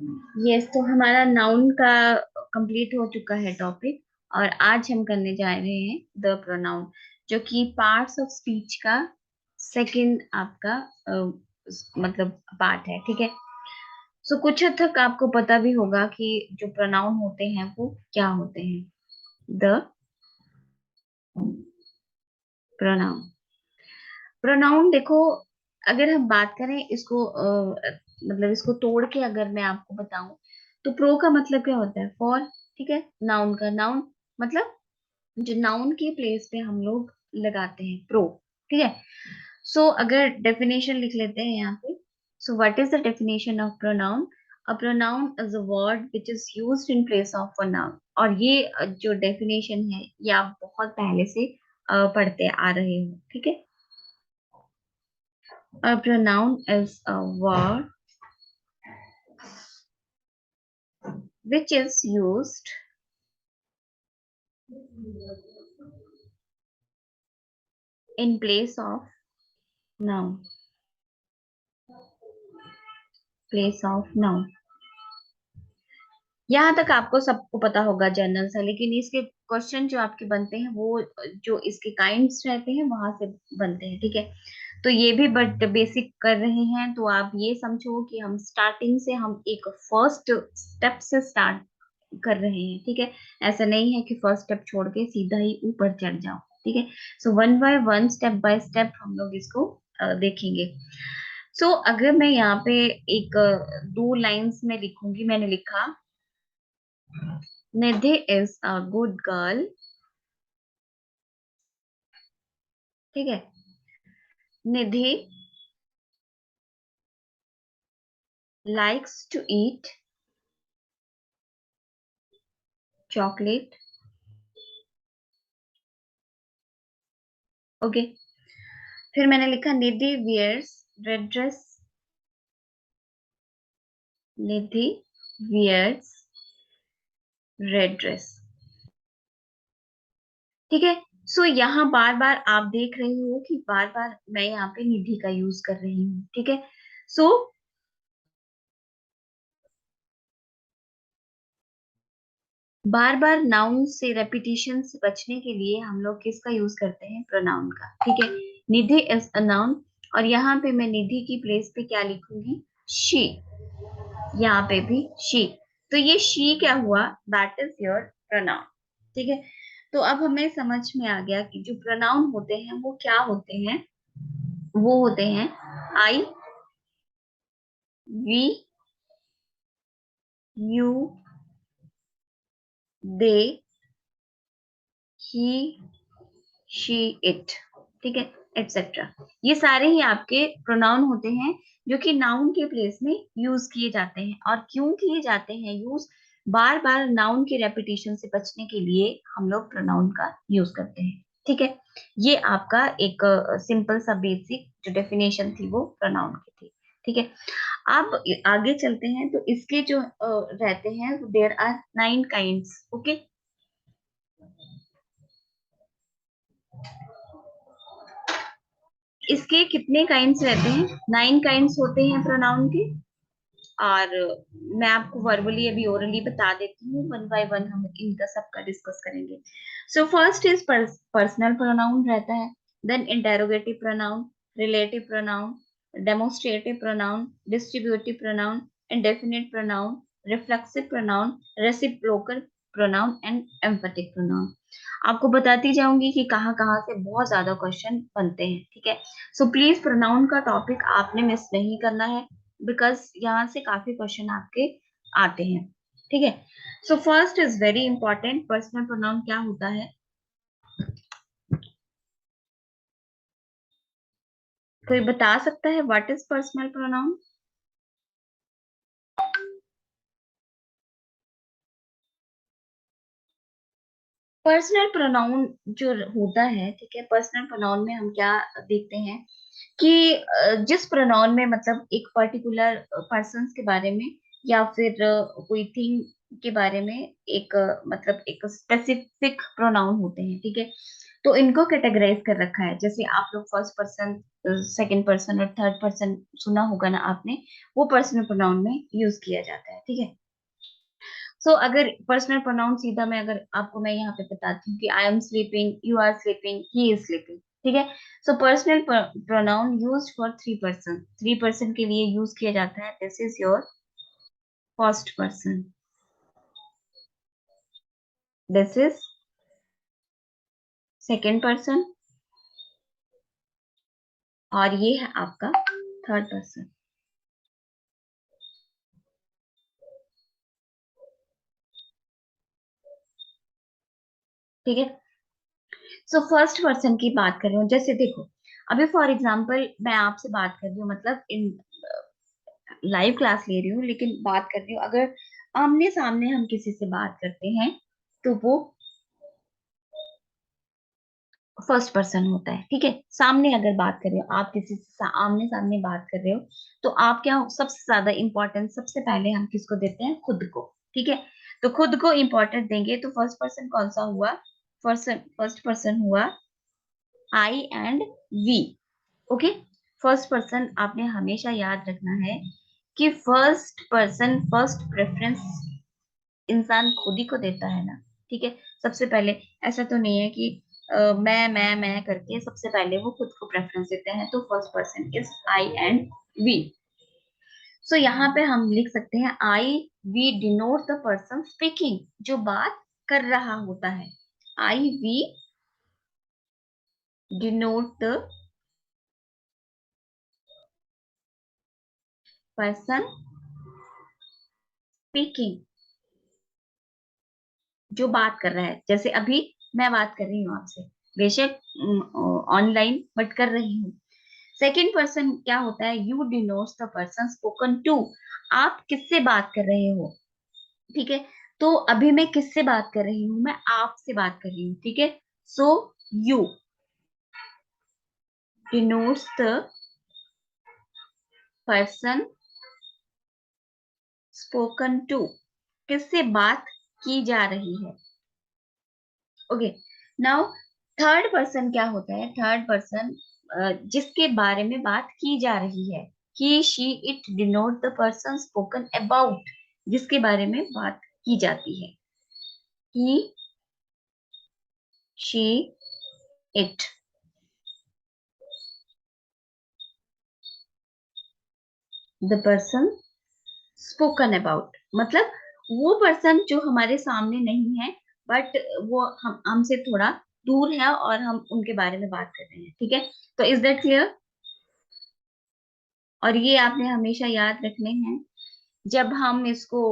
Yes, तो हमारा noun का कंप्लीट हो चुका है टॉपिक। और आज हम करने जा रहे हैं द प्रोनाउन, जो कि पार्ट्स ऑफ स्पीच का सेकंड आपका मतलब पार्ट है। ठीक है। सो कुछ हद तक आपको पता भी होगा कि जो प्रोनाउन होते हैं वो क्या होते हैं। द प्रोनाउन, प्रोनाउन देखो, अगर हम बात करें इसको मतलब इसको तोड़ के अगर मैं आपको बताऊं, तो प्रो का मतलब क्या होता है? फॉर। ठीक है। नाउन का नाउन मतलब जो नाउन के प्लेस पे हम लोग लगाते हैं, प्रो। ठीक है। सो अगर डेफिनेशन लिख लेते हैं यहाँ पे। So what is the definition of pronoun? A pronoun is a word which is used in place of a noun. और ये जो डेफिनेशन है ये आप बहुत पहले से पढ़ते आ रहे हो। ठीक है। A pronoun is a word which is used in place of noun. Place of noun. यहाँ तक आपको सबको पता होगा जनरल सा, लेकिन इसके क्वेश्चन जो आपके बनते हैं वो जो इसके काइंड्स रहते हैं वहां से बनते हैं। ठीक है। तो ये भी बट बेसिक कर रहे हैं, तो आप ये समझो कि हम स्टार्टिंग से हम एक फर्स्ट स्टेप से स्टार्ट कर रहे हैं। ठीक है। ऐसा नहीं है कि फर्स्ट स्टेप छोड़ के सीधा ही ऊपर चढ़ जाओ। ठीक है। So one by one, step by step हम लोग इसको देखेंगे। सो अगर मैं यहाँ पे एक दो लाइंस में लिखूंगी, मैंने लिखा निधि इज अ गुड गर्ल। ठीक है। निधि likes to eat chocolate. Okay. फिर मैंने लिखा निधि wears red dress. निधि wears red dress. ठीक है। सो यहाँ बार बार आप देख रहे हो कि बार बार मैं यहाँ पे निधि का यूज कर रही हूँ। ठीक है। सो बार बार नाउन से रेपिटेशन से बचने के लिए हम लोग किसका यूज करते हैं? प्रोनाउन का। ठीक है। निधि इज अ नाउन, और यहाँ पे मैं निधि की प्लेस पे क्या लिखूंगी? शी। यहाँ पे भी शी। तो ये शी क्या हुआ? That is your pronoun. ठीक है। तो अब हमें समझ में आ गया कि जो प्रोनाउन होते हैं वो क्या होते हैं। वो होते हैं I, we, you, they, he, she, it. ठीक है। एटसेट्रा। ये सारे ही आपके प्रोनाउन होते हैं जो कि नाउन के प्लेस में यूज किए जाते हैं। और क्यों किए जाते हैं यूज? बार बार नाउन के रेपिटेशन से बचने के लिए हम लोग प्रोनाउन का यूज करते हैं। ठीक है। ये आपका एक सिंपल सा बेसिक जो डेफिनेशन थी वो प्रोनाउन की थी। ठीक है। अब आगे चलते हैं, तो इसके जो रहते हैं, देयर आर 9 काइंड्स। ओके। इसके कितने काइंड्स रहते हैं? 9 काइंड्स होते हैं प्रोनाउन के। और मैं आपको वर्बली अभी ओरली बता देती हूँ, वन बाय वन हम इनका सबका डिस्कस करेंगे। So first is personal pronoun रहता है। Then interrogative pronoun, relative pronoun, demonstrative pronoun, distributive pronoun, indefinite pronoun, reflexive pronoun, reciprocal pronoun and emphatic pronoun. आपको बताती जाऊंगी कि कहाँ कहाँ से बहुत ज्यादा क्वेश्चन बनते हैं। ठीक है। सो प्लीज प्रोनाउन का टॉपिक आपने मिस नहीं करना है, बिकॉज यहाँ से काफी क्वेश्चन आपके आते हैं। ठीक है। सो first is very important, personal pronoun क्या होता है? कोई बता सकता है what is personal pronoun? Personal pronoun जो होता है, ठीक है, पर्सनल प्रोनाउन में हम क्या देखते हैं कि जिस प्रोनाउन में मतलब एक पर्टिकुलर पर्सन के बारे में या फिर कोई थिंग के बारे में एक मतलब एक स्पेसिफिक प्रोनाउन होते हैं। ठीक है। तो इनको कैटेगराइज कर रखा है, जैसे आप लोग फर्स्ट पर्सन, सेकंड पर्सन और थर्ड पर्सन सुना होगा ना आपने, वो पर्सनल प्रोनाउन में यूज किया जाता है, ठीक है। सो अगर पर्सनल प्रोनाउन सीधा मैं अगर आपको मैं यहाँ पे बताती हूँ कि I am sleeping, you are sleeping, he is sleeping, ठीक है। So personal pronoun use for three person के लिए यूज किया जाता है। This is your first person, this is second person, और ये है आपका थर्ड पर्सन, ठीक है। सो फर्स्ट पर्सन की बात कर रही हूँ, जैसे देखो अभी फॉर एग्जाम्पल मैं आपसे बात कर रही हूँ, मतलब इन लाइव क्लास ले रही हूँ, लेकिन बात कर रही हूँ अगर आमने सामने हम किसी से बात करते हैं तो वो फर्स्ट पर्सन होता है, ठीक है। सामने अगर बात कर रहे हो आप किसी से आमने सामने बात कर रहे हो, तो आप क्या सबसे ज्यादा इंपॉर्टेंस सबसे पहले हम किसको देते हैं, खुद को, ठीक है। तो खुद को इंपॉर्टेंट देंगे, तो फर्स्ट पर्सन कौन सा हुआ, फर्स्ट पर्सन हुआ I and we, okay. First person आपने हमेशा याद रखना है कि फर्स्ट पर्सन फर्स्ट प्रेफरेंस इंसान खुद ही को देता है ना, ठीक है। सबसे पहले ऐसा तो नहीं है कि मैं करके सबसे पहले वो खुद को प्रेफरेंस देते हैं, तो first person is I and we. So यहाँ पे हम लिख सकते हैं I we denote the person speaking, जो बात कर रहा होता है। I we denote the person speaking, जो बात कर रहा है। जैसे अभी मैं बात कर रही हूँ आपसे, बेशक ऑनलाइन बट कर रही हूँ। सेकेंड पर्सन क्या होता है, you denotes the person spoken to, आप किससे बात कर रहे हो, ठीक है। तो अभी मैं किससे बात कर रही हूँ, मैं आपसे बात कर रही हूँ, ठीक है। So you denotes the person spoken to, किससे बात की जा रही है, ओके। नाउ थर्ड पर्सन क्या होता है, थर्ड पर्सन जिसके बारे में बात की जा रही है, he she it denote the person spoken about, जिसके बारे में बात की जाती है, he she it, the person spoken about, मतलब वो पर्सन जो हमारे सामने नहीं है, बट वो हम हमसे थोड़ा दूर है और हम उनके बारे में बात कर रहे हैं, ठीक है। तो इज दैट क्लियर। और ये आपने हमेशा याद रखने हैं, जब हम इसको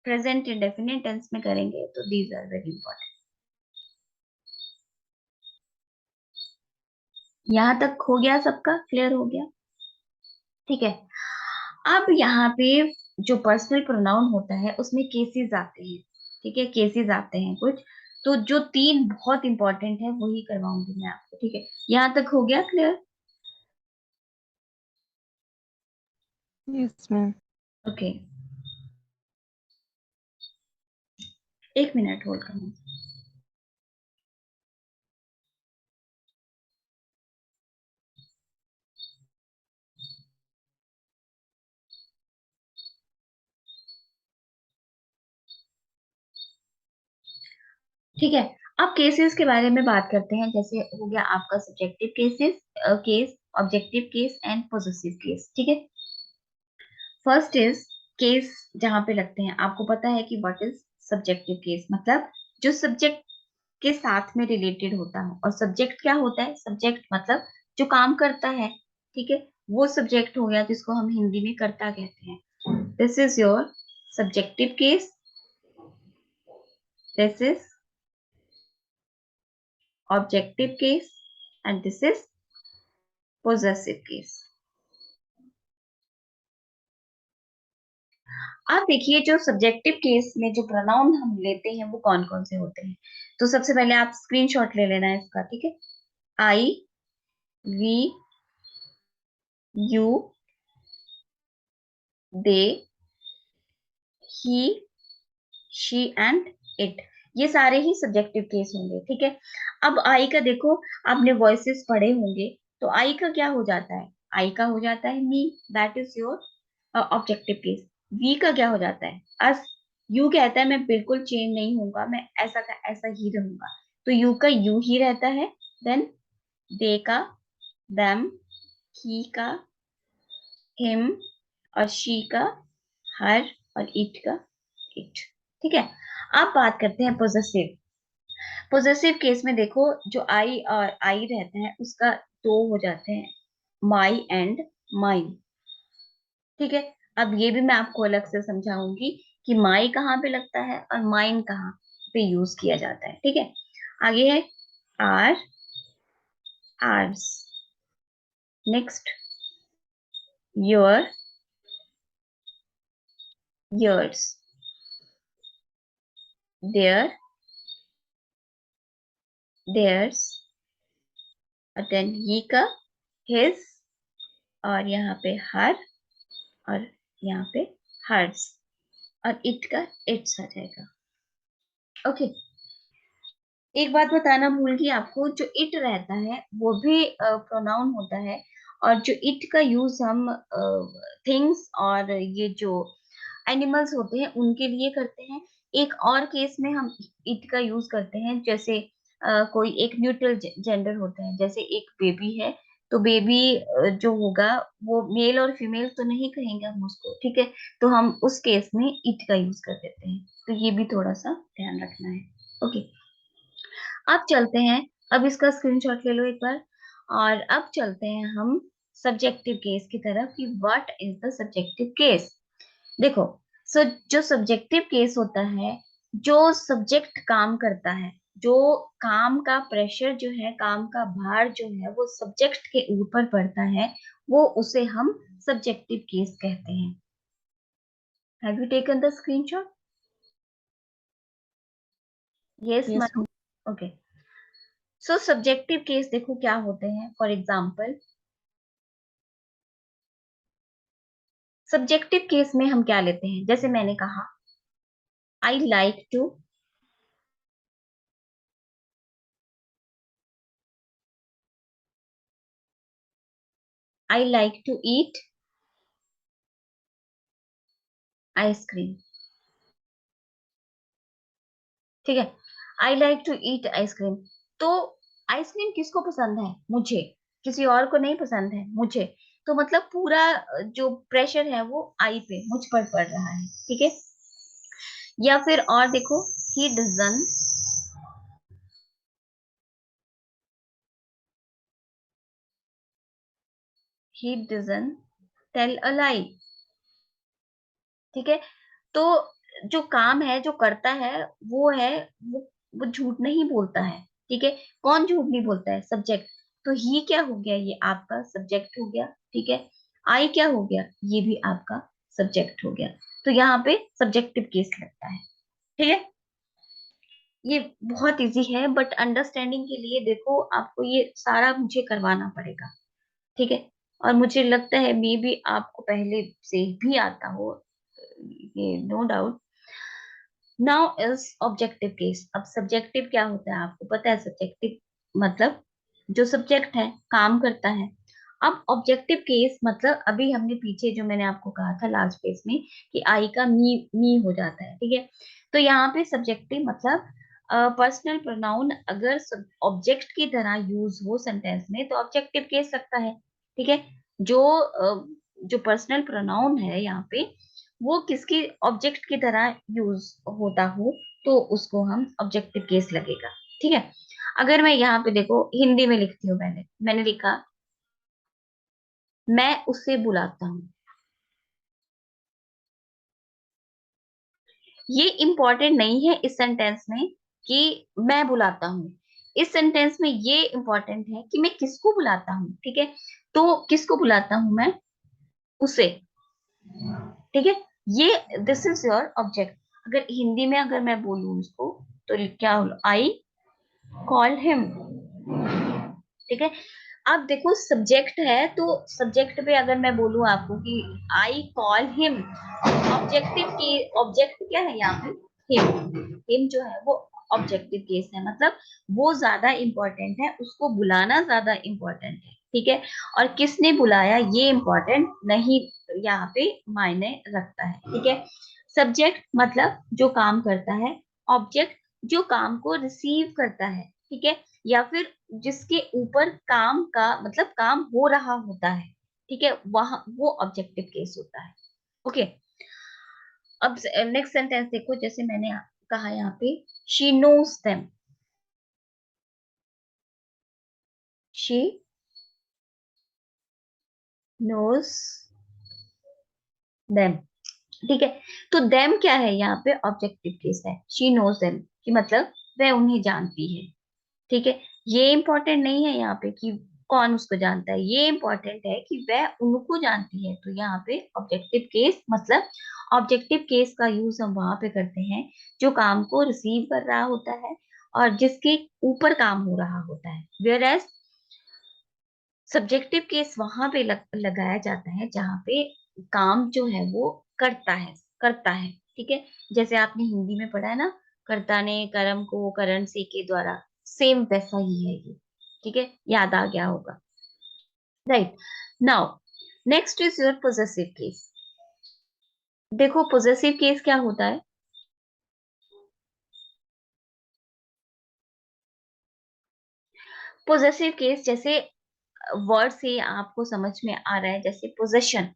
प्रेजेंट इंडेफिनिट टेंस में करेंगे तो दीज आर वेरी इंपॉर्टेंट। यहाँ तक हो गया, सबका क्लियर हो गया, ठीक है। अब यहाँ पे जो पर्सनल प्रोनाउन होता है उसमें केसेस आते हैं, ठीक है, केसेस आते हैं कुछ। तो जो तीन बहुत इंपॉर्टेंट है वही करवाऊंगी मैं आपको, ठीक है। यहाँ तक हो गया क्लियर, Yes, ma'am. ओके। एक मिनट होल्ड करना। ठीक है, अब केसेस के बारे में बात करते हैं। जैसे हो गया आपका subjective cases, case, objective case and possessive case, ठीक है। फर्स्ट इज केस, जहां पे लगते हैं आपको पता है कि व्हाट इज सब्जेक्टिव केस, मतलब जो सब्जेक्ट के साथ में रिलेटेड होता है। और सब्जेक्ट क्या होता है, सब्जेक्ट मतलब जो काम करता है, ठीक है, वो सब्जेक्ट हो गया जिसको हम हिंदी में कर्ता कहते हैं। This is your subjective case, this is objective case and this is possessive case. आप देखिए जो सब्जेक्टिव केस में जो प्रोनाउन हम लेते हैं वो कौन कौन से होते हैं। तो सबसे पहले आप स्क्रीनशॉट ले लेना है इसका, ठीक है। I we you they he she and it, ये सारे ही सब्जेक्टिव केस होंगे, ठीक है। अब आई का देखो, आपने वॉइसेस पढ़े होंगे, तो आई का क्या हो जाता है, आई का हो जाता है me, that is your objective case. We का क्या हो जाता है अस, यू कहता है मैं बिल्कुल चेंज नहीं होऊंगा, मैं ऐसा का ऐसा ही रहूंगा, तो यू का यू ही रहता है। देन दे का देम, ही का हिम, और शी का हर, और इट का इट, ठीक है। अब बात करते हैं पोजेसिव। पोजेसिव केस में देखो, जो आई और आई रहता है उसका दो हो जाते हैं, माई एंड माइन, ठीक है। अब ये भी मैं आपको अलग से समझाऊंगी कि माई कहाँ पे लगता है और माइन कहाँ पे यूज किया जाता है, ठीक है। आगे है our, ours, next your, yours, their, theirs, और देन ही का हिज, और यहाँ पे हर, और यहाँ पे हर्स, और इट का इट्स आ जाएगा। ओके, एक बात बताना भूल गई आपको, जो इट रहता है वो भी प्रोनाउन होता है, और जो इट का यूज हम थिंग्स और ये जो एनिमल्स होते हैं उनके लिए करते हैं। एक और केस में हम इट का यूज करते हैं, जैसे कोई एक न्यूट्रल जेंडर होता है, जैसे एक बेबी है, तो बेबी जो होगा वो मेल और फीमेल तो नहीं कहेंगे हम उसको, ठीक है। तो हम उस केस में इट का यूज कर देते हैं, तो ये भी थोड़ा सा ध्यान रखना है। ओके, अब चलते हैं, अब इसका स्क्रीनशॉट ले लो एक बार, और अब चलते हैं हम सब्जेक्टिव केस की तरफ कि what is the subjective case. देखो, जो सब्जेक्टिव केस होता है, जो सब्जेक्ट काम करता है, जो काम का प्रेशर जो है, काम का भार जो है वो सब्जेक्ट के ऊपर पड़ता है, वो उसे हम सब्जेक्टिव केस कहते हैं। Have you taken the screenshot? Yes yes Manu. Okay, so subjective case देखो क्या होते हैं, फॉर एग्जाम्पल सब्जेक्टिव केस में हम क्या लेते हैं, जैसे मैंने कहा I like to, I like to eat ice cream, ठीक है। I like to eat ice cream, तो आइसक्रीम किसको पसंद है, मुझे, किसी और को नहीं पसंद है, मुझे। तो मतलब पूरा जो प्रेशर है वो आई पे, मुझ पर पड़ रहा है, ठीक है। या फिर और देखो, he doesn't, he doesn't tell a lie, ठीक है। तो जो काम है जो करता है वो है, वो वो झूठ नहीं बोलता है, ठीक है। कौन झूठ नहीं बोलता है, सब्जेक्ट। तो ही क्या हो गया, ये आपका सब्जेक्ट हो गया, ठीक है। आई क्या हो गया, ये भी आपका सब्जेक्ट हो गया। तो यहाँ पे सब्जेक्टिव केस लगता है, ठीक है। ये बहुत इजी है, बट अंडरस्टैंडिंग के लिए देखो आपको ये सारा मुझे करवाना पड़ेगा, ठीक है। और मुझे लगता है मे बी आपको पहले से भी आता हो, ये no doubt. Now is objective case. अब सब्जेक्टिव क्या होता है आपको पता है, सब्जेक्टिव मतलब जो सब्जेक्ट है काम करता है। अब ऑब्जेक्टिव केस मतलब अभी हमने पीछे जो मैंने आपको कहा था लास्ट पेज में कि आई का मी हो जाता है, ठीक है। तो यहाँ पे सब्जेक्टिव मतलब पर्सनल प्रोनाउन अगर ऑब्जेक्ट की तरह यूज हो सेंटेंस में तो ऑब्जेक्टिव केस लगता है, ठीक है। जो जो पर्सनल प्रोनाउन है यहाँ पे वो किसकी ऑब्जेक्ट की तरह यूज होता हो तो उसको हम ऑब्जेक्टिव केस लगेगा, ठीक है। अगर मैं यहाँ पे देखो हिंदी में लिखती हूँ, मैंने लिखा मैं उसे बुलाता हूँ, ये इंपॉर्टेंट नहीं है इस सेंटेंस में कि मैं बुलाता हूँ। इस सेंटेंस में ये इंपॉर्टेंट है कि मैं किसको बुलाता हूँ, ठीक है। तो किसको बुलाता हूँ मैं, उसे, ठीक है। ये दिस इज योर ऑब्जेक्ट। अगर हिंदी में अगर मैं बोलूँ उसको तो क्या आई कॉल हिम, ठीक है। अब देखो सब्जेक्ट है तो सब्जेक्ट पे अगर मैं बोलूं आपको कि आई कॉल हिम, ऑब्जेक्टिव की ऑब्जेक्ट क्या है यहाँ पे, हिम, हिम जो है वो ऑब्जेक्टिव केस है, मतलब वो ज्यादा इंपॉर्टेंट है, उसको बुलाना ज्यादा इंपॉर्टेंट है, ठीक है। और किसने बुलाया ये इंपॉर्टेंट नहीं यहाँ पे मायने रखता है, ठीक है। सब्जेक्ट मतलब जो काम करता है, ऑब्जेक्ट जो काम को रिसीव करता है, ठीक है, या फिर जिसके ऊपर काम का मतलब काम हो रहा होता है, ठीक है, वहां वो ऑब्जेक्टिव केस होता है। ओके, अब नेक्स्ट सेंटेंस देखो, जैसे मैंने कहा यहाँ पे she knows them, she knows them, ठीक है। तो देम क्या है यहाँ पे, ऑब्जेक्टिव केस है। शी नोज देम कि मतलब वह उन्हें जानती है, ठीक है। ये इंपॉर्टेंट नहीं है यहाँ पे कि कौन उसको जानता है, ये इंपॉर्टेंट है कि वह उनको जानती है। तो यहाँ पे ऑब्जेक्टिव केस मतलब ऑब्जेक्टिव केस का यूज हम वहां पे करते हैं जो काम को रिसीव कर रहा होता है और जिसके ऊपर काम हो रहा होता है। वेयर एज सब्जेक्टिव केस वहां पे लगाया जाता है जहां पे काम जो है वो करता है, ठीक है। जैसे आपने हिंदी में पढ़ा है ना, कर्ता ने कर्म को करण से के द्वारा, सेम वैसा ही है ये, ठीक है, याद आ गया होगा। Right, now next is your possessive case. देखो पोजेसिव केस क्या होता है। पोजेसिव केस जैसे वर्ड से आपको समझ में आ रहा है, जैसे पोजेशन,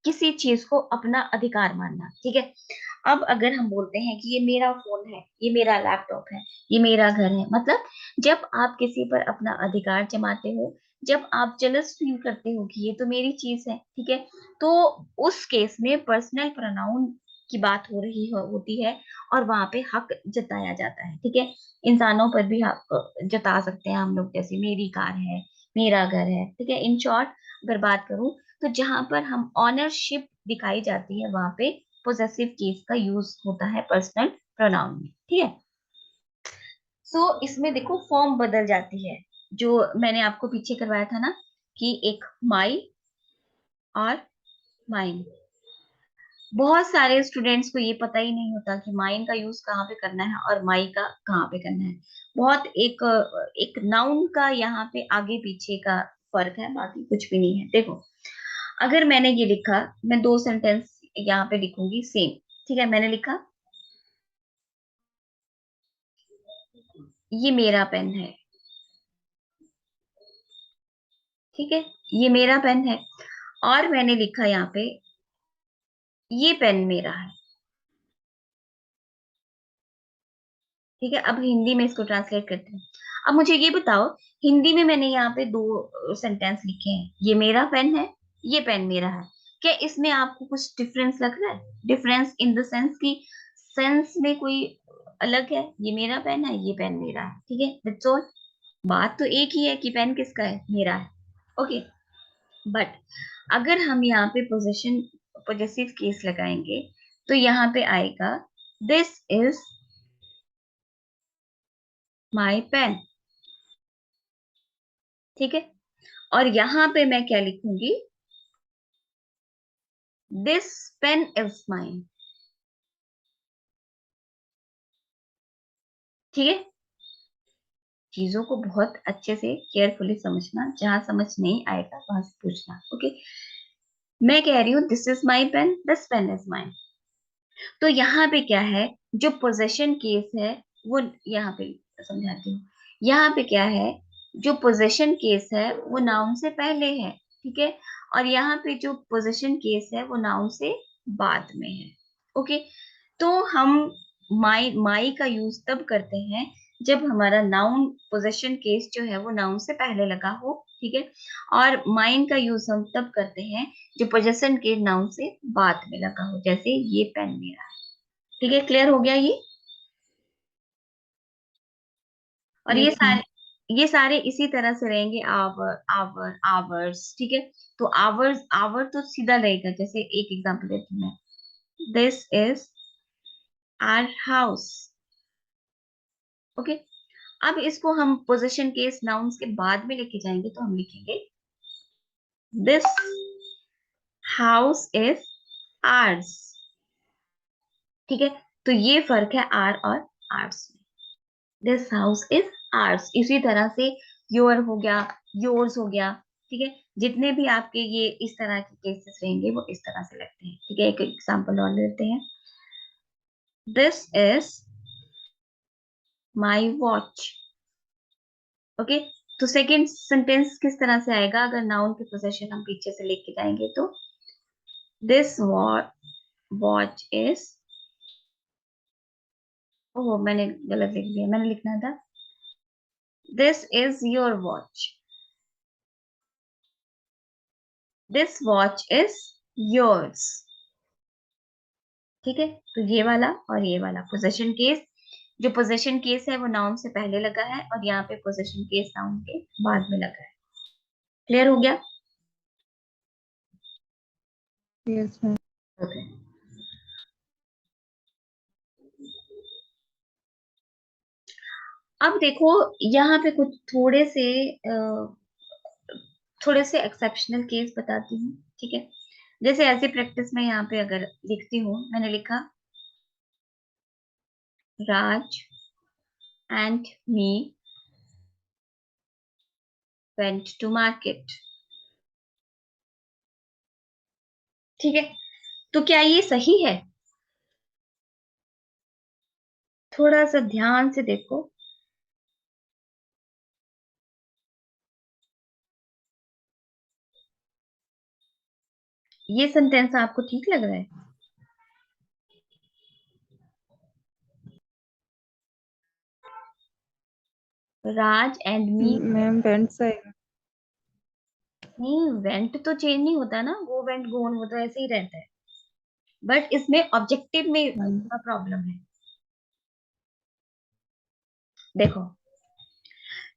किसी चीज को अपना अधिकार मानना, ठीक है। अब अगर हम बोलते हैं कि ये मेरा फोन है, ये मेरा लैपटॉप है, ये मेरा घर है, मतलब जब आप किसी पर अपना अधिकार जमाते हो, जब आप जेलस फील करते हो कि ये तो मेरी चीज है, ठीक है, तो उस केस में पर्सनल प्रोनाउन की बात हो रही होती है और वहां पे हक जताया जाता है, ठीक है। इंसानों पर भी हक जता सकते हैं हम लोग, जैसे मेरी कार है, मेरा घर है, ठीक है। इन शॉर्ट अगर बात करूं तो जहां पर हम ऑनरशिप दिखाई जाती है वहां पे पोजेसिव केस का यूज होता है पर्सनल प्रोनाउन में, ठीक है। सो इसमें देखो फॉर्म बदल जाती है, जो मैंने आपको पीछे करवाया था ना कि एक माई और माइन। बहुत सारे स्टूडेंट्स को ये पता ही नहीं होता कि माइन का यूज कहाँ पे करना है और माई का कहाँ पे करना है। बहुत एक एक नाउन का यहाँ पे आगे पीछे का फर्क है, बाकी कुछ भी नहीं है। देखो अगर मैंने ये लिखा, मैं दो सेंटेंस यहाँ पे लिखूंगी सेम, ठीक है। मैंने लिखा ये मेरा पेन है, ठीक है, ये मेरा पेन है। और मैंने लिखा यहाँ पे ये पेन मेरा है, ठीक है। अब हिंदी में इसको ट्रांसलेट करते हैं। अब मुझे ये बताओ, हिंदी में मैंने यहाँ पे दो सेंटेंस लिखे हैं, ये मेरा पेन है, ये पेन मेरा है। क्या इसमें आपको कुछ डिफरेंस लग रहा है? डिफरेंस इन द सेंस की सेंस में कोई अलग है? ये मेरा पेन है, ये पेन मेरा है, ठीक है, दैट्स ऑल। बात तो एक ही है कि पेन किसका है, मेरा है। ओके, बट अगर हम यहाँ पे पोजेशन पोजेसिव केस लगाएंगे तो यहाँ पे आएगा दिस इज माई पेन, ठीक है। और यहाँ पे मैं क्या लिखूंगी, दिस पेन इज माइन, ठीक है। चीजों को बहुत अच्छे से केयरफुली समझना, जहां समझ नहीं आएगा वहां से पूछना, ओके। मैं कह रही हूँ this is my pen, this pen is mine. तो यहाँ पे क्या है, जो पोजेशन केस है वो यहाँ पे समझाती हूँ। यहाँ पे क्या है, जो पोजेशन केस है वो नाउन से पहले है, ठीक है। और यहाँ पे जो पोजेशन केस है वो नाउन से बाद में है, ओके। तो हम माई का यूज तब करते हैं जब हमारा नाउन पोजेशन केस जो है वो नाउन से पहले लगा हो, ठीक है। और माइन का यूज हम तब करते हैं जो पोजेशन के नाउन से बाद में लगा हो, जैसे ये पेन मेरा है, ठीक है। क्लियर हो गया ये? और यस मैम। ये सारे इसी तरह से रहेंगे, आवर आवर आवर्स, ठीक है। तो आवर्स आवर तो सीधा रहेगा, जैसे एक एग्जांपल देती हूँ मैं, this is our house, okay. अब इसको हम पोजीशन केस नाउन्स के बाद में लेके जाएंगे तो हम लिखेंगे दिस हाउस इज आर्स, ठीक है। तो ये फर्क है आर और आर्स में। This house is hours. इसी तरह से योर हो गया, योर्स हो गया, ठीक है। जितने भी आपके ये इस तरह के केसेस रहेंगे वो इस तरह से लगते हैं, ठीक है। एक एग्जांपल और लेते हैं, this is my watch. Okay, तो सेकेंड सेंटेंस किस तरह से आएगा अगर नाउन की पोजीशन हम पीछे से लेके जाएंगे तो, दिस वॉच इज, ओह मैंने गलत लिख दिया, मैंने लिखना था this is your watch, this watch is yours, ठीक है। तो ये वाला और ये वाला पोजीशन केस, जो पोजीशन केस है वो नाउन से पहले लगा है और यहाँ पे पोजीशन केस नाउन के बाद में लगा है। क्लियर हो गया? Yes ma'am. ओके, अब देखो यहाँ पे कुछ थोड़े से एक्सेप्शनल केस बताती हूँ, ठीक है। जैसे ऐसे प्रैक्टिस में यहाँ पे अगर लिखती हूँ, मैंने लिखा Raj and me went to market, ठीक है। तो क्या ये सही है? थोड़ा सा ध्यान से देखो, ये सेंटेंस आपको ठीक लग रहा है? राज एंड मी, मैम वेंट से नहीं वेंट तो चेंज नहीं होता ना, गो वेंट गोन वो तो ऐसे ही रहता है, बट इसमें ऑब्जेक्टिव में मैम। प्रॉब्लम है। देखो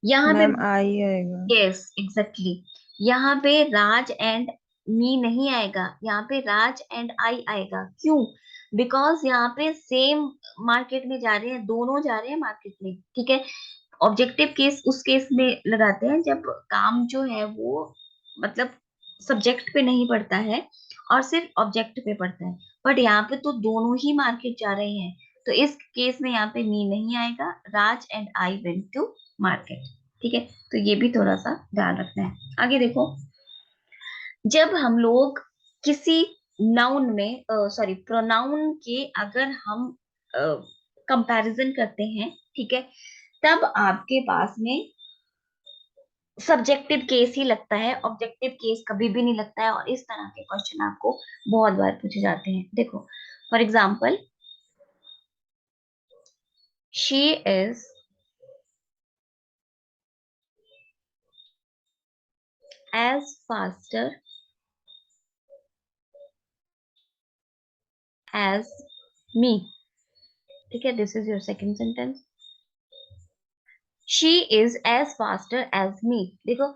यहाँ पे, मैम आई आएगा। यस एग्जैक्टली, यहाँ पे राज एंड मी नहीं आएगा, यहाँ पे राज एंड आई आएगा। क्यों? बिकॉज यहाँ पे सेम मार्केट में जा रहे हैं, दोनों जा रहे हैं मार्केट में, ठीक है। ऑब्जेक्टिव केस उस केस में लगाते हैं जब काम जो है वो मतलब सब्जेक्ट पे नहीं पड़ता है और सिर्फ ऑब्जेक्ट पे पड़ता है, बट यहाँ पे तो दोनों ही मार्केट जा रहे हैं, तो इस केस में यहाँ पे मी नहीं आएगा, Raj and I went to market, ठीक है। तो ये भी थोड़ा सा ध्यान रखना है। आगे देखो, जब हम लोग किसी नाउन में सॉरी प्रोनाउन के अगर हम कंपैरिजन करते हैं, ठीक है, तब आपके पास में सब्जेक्टिव केस ही लगता है, ऑब्जेक्टिव केस कभी भी नहीं लगता है। और इस तरह के क्वेश्चन आपको बहुत बार पूछे जाते हैं। देखो for example, she is as faster as me, ठीक है। This is your second sentence, she is as faster as me. देखो,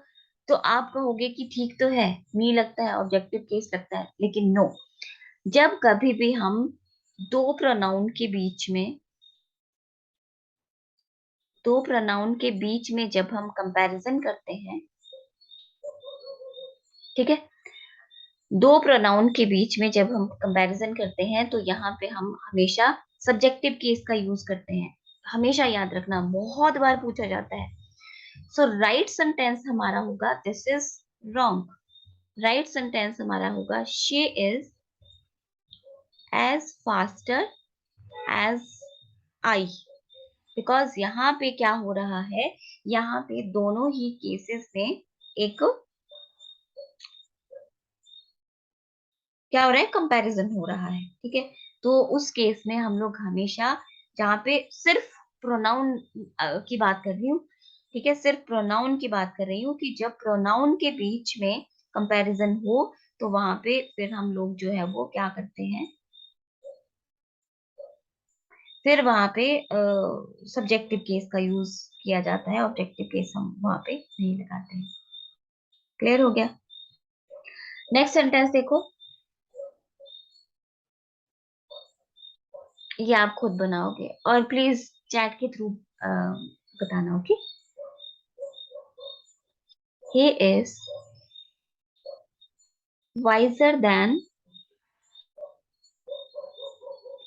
तो आप कहोगे कि ठीक तो है, मी लगता है, ऑब्जेक्टिव केस लगता है, लेकिन नो, जब कभी भी हम दो प्रोनाउन के बीच में जब हम कंपैरिजन करते हैं, ठीक है, दो प्रोनाउन के बीच में जब हम कंपैरिजन करते हैं तो यहाँ पे हम हमेशा सब्जेक्टिव केस का यूज करते हैं। हमेशा याद रखना, बहुत बार पूछा जाता है। सो राइट सेंटेंस हमारा होगा, this is wrong. Right sentence हमारा होगा, she is as faster as I. Because यहाँ पे क्या हो रहा है, यहाँ पे दोनों ही केसेस में एक क्या हो रहा है, कंपैरिजन हो रहा है, ठीक है। तो उस केस में हम लोग हमेशा, जहाँ पे सिर्फ प्रोनाउन की बात कर रही हूँ, ठीक है, सिर्फ प्रोनाउन की बात कर रही हूँ, कि जब प्रोनाउन के बीच में कंपैरिजन हो तो वहां पे फिर हम लोग जो है वो क्या करते हैं, फिर वहां पे सब्जेक्टिव केस का यूज किया जाता है, ऑब्जेक्टिव केस हम वहां पे नहीं लगाते हैं। क्लियर हो गया? नेक्स्ट सेंटेंस देखो, ये आप खुद बनाओगे और प्लीज चैट के थ्रू बताना, okay. He is wiser than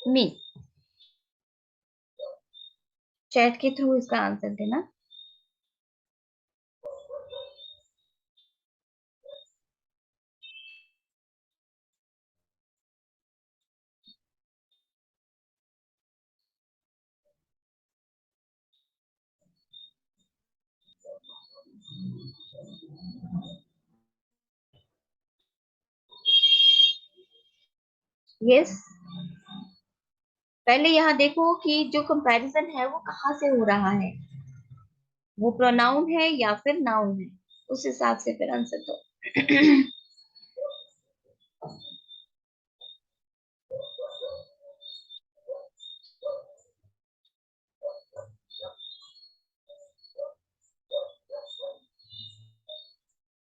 me, chat के थ्रू इसका आंसर देना। यस, पहले यहाँ देखो कि जो कंपैरिजन है वो कहाँ से हो रहा है, वो प्रोनाउन है या फिर नाउन है, उस हिसाब से फिर आंसर दो।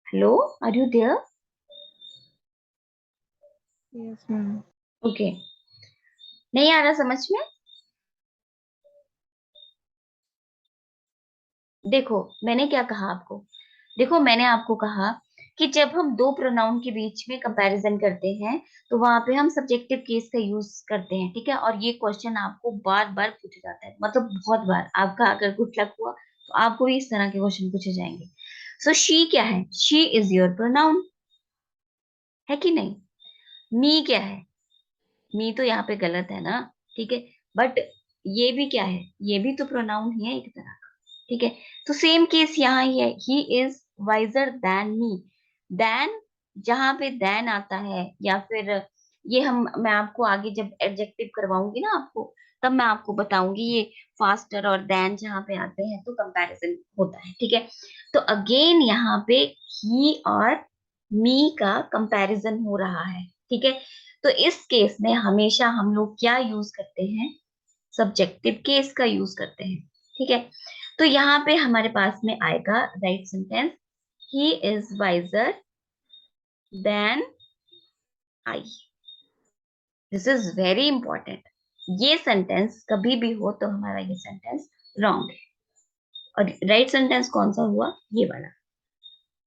Hello, are you there? Yes, ma'am. Okay, नहीं आ रहा समझ में? देखो मैंने क्या कहा आपको, देखो मैंने आपको कहा कि जब हम दो प्रोनाउन के बीच में कंपैरिजन करते हैं तो वहां पे हम सब्जेक्टिव केस का यूज करते हैं, ठीक है। और ये क्वेश्चन आपको बार बार पूछा जाता है, मतलब बहुत बार आपका अगर गुड लक हुआ तो आपको भी इस तरह के क्वेश्चन पूछे जाएंगे। सो शी क्या है? शी इज योर प्रोनाउन, है कि नहीं? मी क्या है? मी तो यहाँ पे गलत है ना, ठीक है। बट ये भी क्या है? ये भी तो प्रोनाउन ही है एक तरह का, ठीक है। तो सेम केस यहाँ ही है, he is wiser than me. Then, जहां पे देन आता है या फिर ये हम, मैं आपको आगे जब एडजेक्टिव करवाऊंगी ना आपको, तब मैं आपको बताऊंगी ये फास्टर और देन जहां पे आते हैं तो कंपैरिजन होता है, ठीक है। तो अगेन यहाँ पे ही और मी का कंपैरिजन हो रहा है, ठीक है। तो इस केस में हमेशा हम लोग क्या यूज करते हैं? सब्जेक्टिव केस का यूज करते हैं, ठीक है। तो यहाँ पे हमारे पास में आएगा right sentence, he is wiser than I. This is very important. ये सेंटेंस कभी भी हो तो हमारा ये सेंटेंस रॉन्ग है। और राइट सेंटेंस कौन सा हुआ? ये वाला,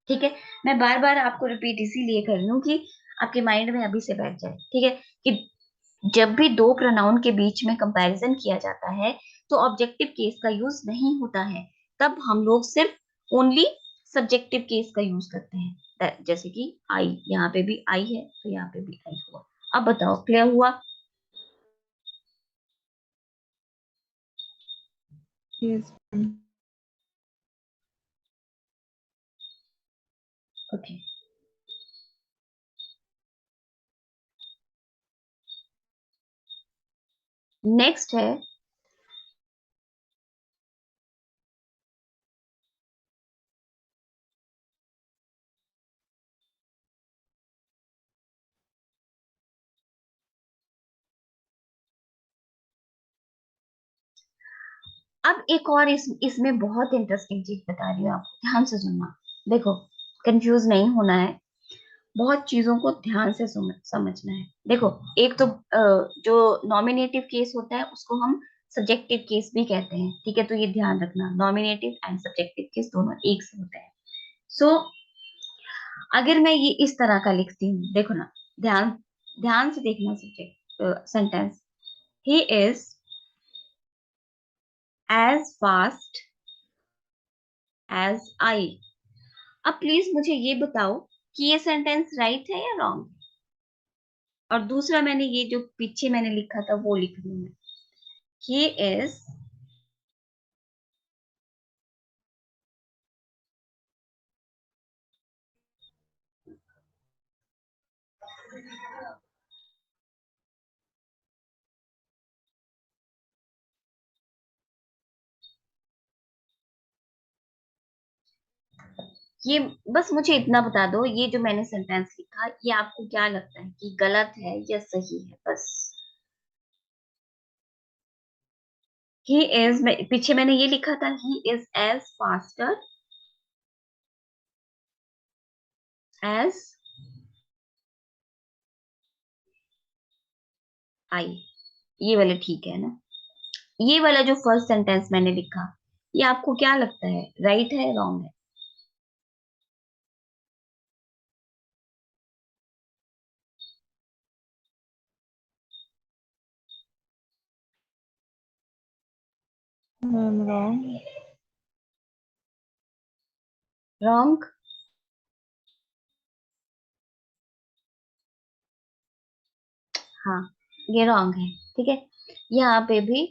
ठीक है। मैं बार बार आपको रिपीट इसीलिए कर रही हूँ कि आपके माइंड में अभी से बैठ जाए, ठीक है। कि जब भी दो प्रोनाउन के बीच में कंपैरिजन किया जाता है तो ऑब्जेक्टिव केस का यूज नहीं होता है, तब हम लोग सिर्फ ओनली सब्जेक्टिव केस का यूज करते हैं। जैसे कि आई, यहाँ पे भी आई है तो यहाँ पे भी आई हुआ। अब बताओ, क्लियर हुआ? Yes, ma'am. ओके, नेक्स्ट है, अब एक और इसमें बहुत इंटरेस्टिंग चीज बता रही हूँ आपको, ध्यान से सुनना। देखो, कंफ्यूज नहीं होना है, बहुत चीजों को ध्यान से समझना है। देखो, एक तो जो नॉमिनेटिव केस होता है उसको हम सब्जेक्टिव केस भी कहते हैं, ठीक है। तो ये ध्यान रखना, नॉमिनेटिव एंड सब्जेक्टिव केस दोनों एक से होते हैं। सो अगर मैं ये इस तरह का लिखती हूँ, देखो ना, ध्यान ध्यान से देखना subject sentence, he is as fast as I. अब प्लीज मुझे ये बताओ कि ये सेंटेंस राइट है या रॉन्ग? और दूसरा, मैंने ये जो पीछे मैंने लिखा था वो लिख रही हूँ मैं, ही इज, ये बस मुझे इतना बता दो, ये जो मैंने सेंटेंस लिखा ये आपको क्या लगता है कि गलत है या सही है? बस। ही इज, पीछे मैंने ये लिखा था, he is as faster as I, ये वाला ठीक है ना? ये वाला जो फर्स्ट सेंटेंस मैंने लिखा, ये आपको क्या लगता है, राइट है रॉन्ग है? I'm wrong. रॉन्ग। हाँ, ये रॉन्ग है। ठीक है, यहाँ पे भी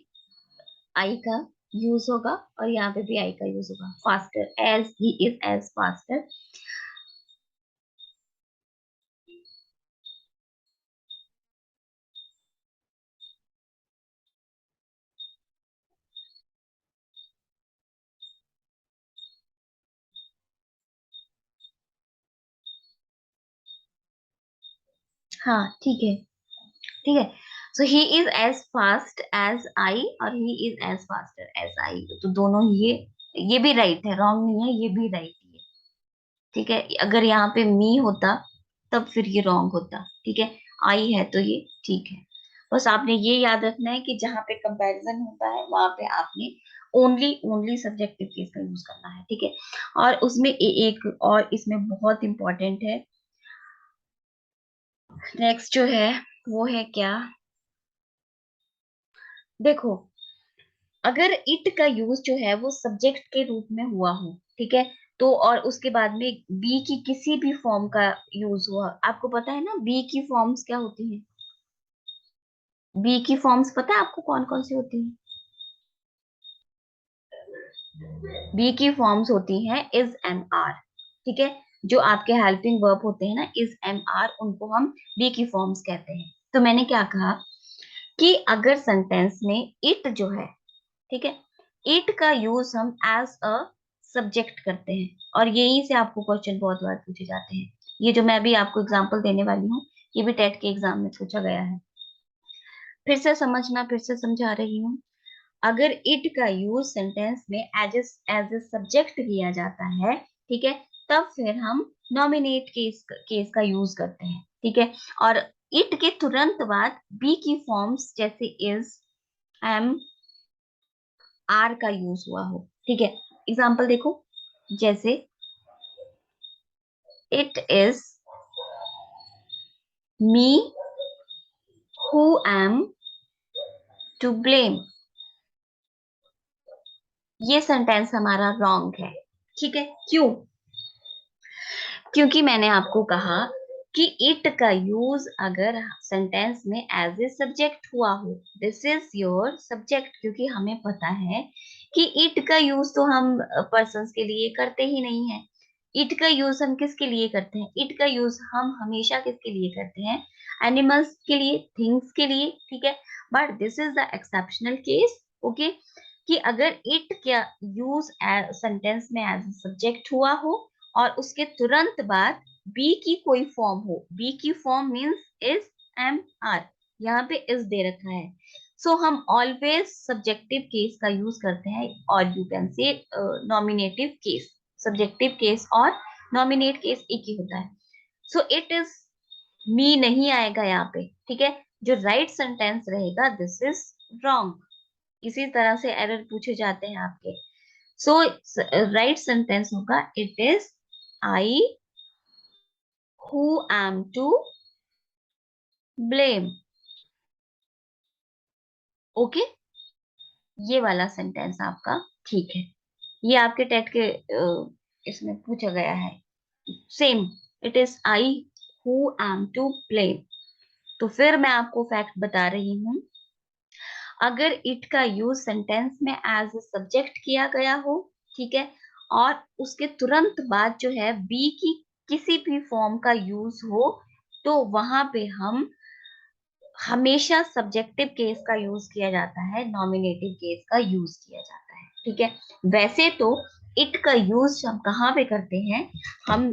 आई का यूज होगा और यहाँ पे भी आई का यूज होगा। Faster, as he is as faster. हाँ ठीक है, ठीक है। So he is as fast as I और he is as faster as I, तो दोनों ये भी राइट है, रॉन्ग नहीं है, ये भी राइट है। ठीक है, अगर यहाँ पे मी होता तब फिर ये रॉन्ग होता। ठीक है, आई है तो ये ठीक है। बस आपने ये याद रखना है कि जहाँ पे कंपैरिजन होता है वहां पे आपने ओनली ओनली सब्जेक्टिव केस का यूज करना है। ठीक है, और उसमें एक और इसमें बहुत इंपॉर्टेंट है, नेक्स्ट जो है वो है क्या, देखो, अगर इट का यूज जो है वो सब्जेक्ट के रूप में हुआ हो, ठीक है, तो और उसके बाद में बी की किसी भी फॉर्म का यूज हुआ, आपको पता है ना बी की फॉर्म्स क्या होती है? बी की फॉर्म्स पता है आपको कौन कौन सी होती है? बी की फॉर्म्स होती हैं इज एम आर। ठीक है, जो आपके हेल्पिंग वर्ब होते हैं ना इज एम आर, उनको हम बी की फॉर्म्स कहते हैं। तो मैंने क्या कहा कि अगर सेंटेंस में इट जो है, ठीक है, इट का यूज हम एज अ सब्जेक्ट करते हैं, और यहीं से आपको क्वेश्चन बहुत बार पूछे जाते हैं। ये जो मैं भी आपको एग्जांपल देने वाली हूँ ये भी टेट के एग्जाम में पूछा गया है। फिर से समझना, फिर से समझा रही हूँ। अगर इट का यूज सेंटेंस में एज एज ए सब्जेक्ट किया जाता है, ठीक है, तब फिर हम नॉमिनेट केस का यूज करते हैं। ठीक है, और इट के तुरंत बाद बी की फॉर्म्स जैसे इज, एम, आर का यूज हुआ हो। ठीक है, एग्जाम्पल देखो, जैसे it is me who am to blame, ये सेंटेंस हमारा रॉन्ग है। ठीक है, क्यों? क्योंकि मैंने आपको कहा कि इट का यूज अगर सेंटेंस में एज ए सब्जेक्ट हुआ हो, दिस इज योर सब्जेक्ट, क्योंकि हमें पता है कि इट का यूज तो हम पर्सन्स के लिए करते ही नहीं है। इट का यूज हम किसके लिए करते हैं? इट का यूज हम हमेशा किसके लिए करते हैं? एनिमल्स के लिए, थिंग्स के लिए। ठीक है, but this is the exceptional case, okay, कि अगर इट का यूज सेंटेंस में एज ए सब्जेक्ट हुआ हो और उसके तुरंत बाद बी की कोई फॉर्म हो, बी की form means is, am, are, यहाँ पे इज दे रखा है, सो हम ऑलवेज सब्जेक्टिव केस का यूज करते हैं, और you can say nominative case. Subjective case और नॉमिनेट केस एक ही होता है। सो इट इज मी नहीं आएगा यहाँ पे। ठीक है, जो राइट सेंटेंस रहेगा दिस इज रॉन्ग। इसी तरह से एरर पूछे जाते हैं आपके। सो राइट सेंटेंस होगा it is I who am to blame. Okay, ये वाला सेंटेंस आपका ठीक है, ये आपके टेट के इसमें पूछा गया है। Same, it is I who am to blame. तो फिर मैं आपको फैक्ट बता रही हूँ, अगर इट का यूज सेंटेंस में एज ए सब्जेक्ट किया गया हो, ठीक है, और उसके तुरंत बाद जो है बी की किसी भी फॉर्म का यूज हो, तो वहां पे हम हमेशा सब्जेक्टिव केस का यूज किया जाता है, नॉमिनेटिव केस का यूज किया जाता है। ठीक है, वैसे तो इट का यूज हम कहाँ पे करते हैं? हम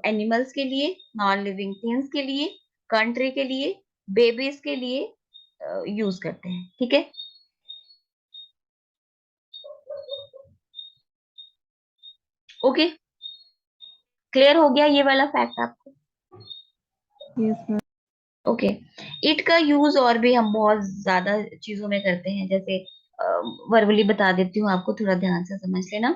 एनिमल्स के लिए, नॉन लिविंग थिंग्स के लिए, कंट्री के लिए, बेबीज के लिए यूज करते हैं। ठीक है, ओके, क्लियर हो गया ये वाला फैक्ट आपको? Yes, ma'am. ओके, इट का यूज और भी हम बहुत ज्यादा चीजों में करते हैं, जैसे वर्बली बता देती हूँ आपको, थोड़ा ध्यान से समझ लेना।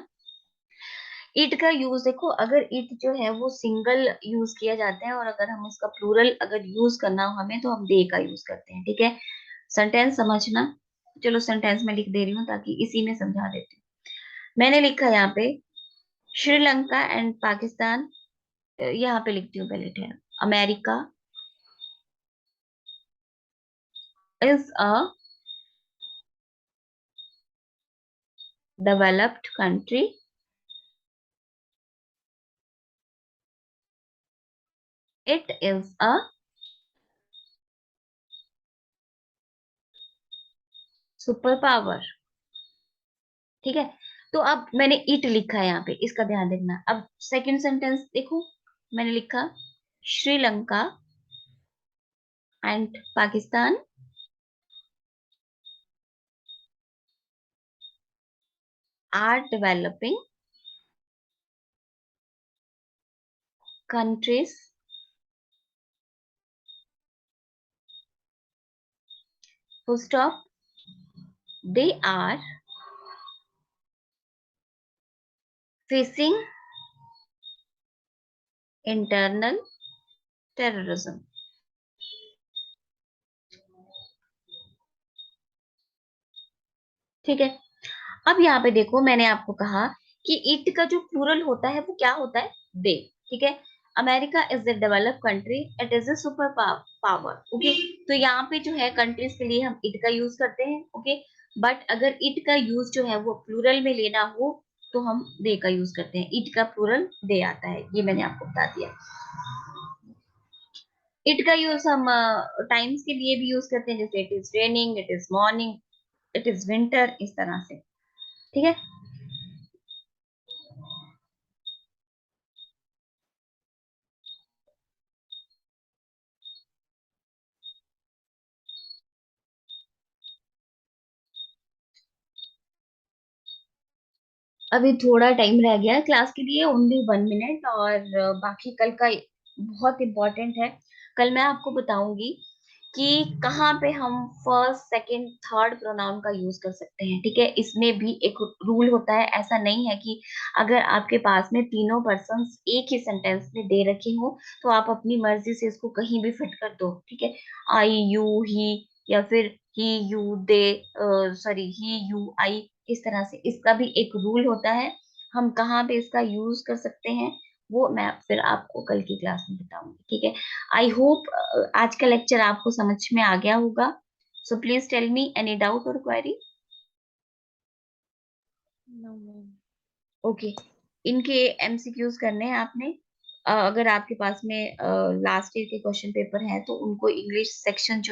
इट का यूज देखो, अगर इट जो है वो सिंगल यूज किया जाता है, और अगर हम उसका प्लूरल अगर यूज करना हो हमें, तो हम दे का यूज करते हैं। ठीक है, सेंटेंस समझना, चलो सेंटेंस में लिख दे रही हूँ ताकि इसी में समझा देती हूँ। मैंने लिखा यहाँ पे श्रीलंका एंड पाकिस्तान, यहाँ पे लिखती हूँ पहले ठहर, America is a developed country, it is a super power. ठीक है, तो अब मैंने इट लिखा है यहाँ पे, इसका ध्यान देखना। अब सेकंड सेंटेंस देखो, मैंने लिखा Sri Lanka and Pakistan are developing countries, full stop, they are facing internal terrorism। ठीक है, अब यहाँ पे देखो, मैंने आपको कहा कि इट का जो प्लूरल होता है वो क्या होता है, दे। ठीक है, America is a developed country, it is a super power. Okay, तो यहाँ पे जो है कंट्रीज के लिए हम इट का यूज करते हैं। ओके, बट अगर इट का यूज जो है वो प्लूरल में लेना हो तो हम दे का यूज करते हैं। इट का प्लूरल दे आता है, ये मैंने आपको बता दिया। इट का यूज हम टाइम्स के लिए भी यूज करते हैं, जैसे it is raining, it is morning, it is winter, इस तरह से। ठीक है, अभी थोड़ा टाइम रह गया है क्लास के लिए, ओनली 1 मिनट, और बाकी कल का बहुत इम्पोर्टेंट है। कल मैं आपको बताऊंगी कि कहाँ पे हम फर्स्ट सेकंड थर्ड प्रोनाउन का यूज कर सकते हैं। ठीक है, इसमें भी एक रूल होता है, ऐसा नहीं है कि अगर आपके पास में तीनों पर्सन्स एक ही सेंटेंस में दे रखे हो तो आप अपनी मर्जी से इसको कहीं भी फिट कर दो। ठीक है, आई यू ही, या फिर he you they, sorry he you I, इस तरह से इसका भी एक रूल होता है। हम कहाँ पे इसका यूज कर सकते हैं वो मैं फिर आपको कल की क्लास में बताऊंगी। ठीक है, आई होप आज का लेक्चर आपको समझ में आ गया होगा। So please tell me any doubt और क्वेरी। No, ma'am. ओके, इनके एमसीक्यूज करने हैं आपने। अगर आपके पास में लास्ट ईयर के क्वेश्चन पेपर है तो उनको इंग्लिश सेक्शन जो